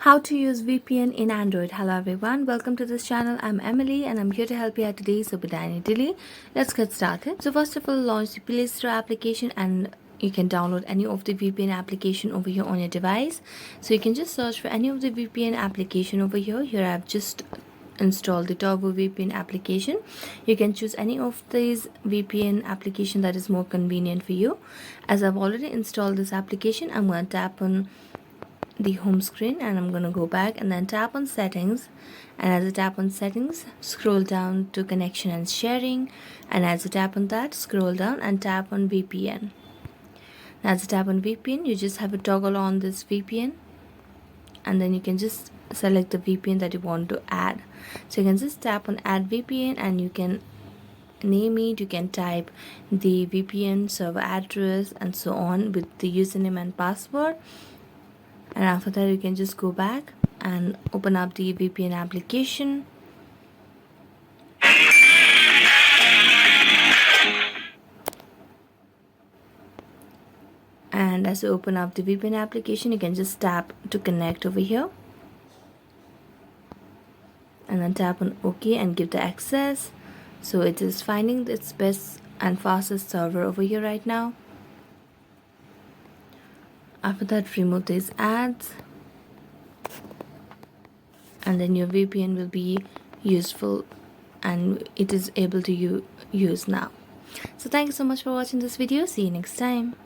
How to use VPN in Android. Hello everyone, welcome to this channel. I'm Emily and I'm here to help you out today. So without any delay, let's get started. So first of all, launch the Play Store application and you can download any of the VPN application over here on your device. So you can just search for any of the VPN application over here. Here I've just installed the Turbo VPN application. You can choose any of these VPN application that is more convenient for you. As I've already installed this application, I'm going to tap on the home screen and I'm going to go back and then tap on settings, and as I tap on settings, scroll down to connection and sharing, and as I tap on that, scroll down and tap on VPN. As I tap on VPN, you just have to toggle on this VPN and then you can just select the VPN that you want to add. So you can just tap on add VPN and you can name it, you can type the VPN server address and so on with the username and password. And after that, you can just go back and open up the VPN application. And as you open up the VPN application, you can just tap to connect over here. And then tap on OK and give the access. So it is finding its best and fastest server over here right now. After that, remove these ads and then your VPN will be useful and it is able to use now. So thank you so much for watching this video. See you next time.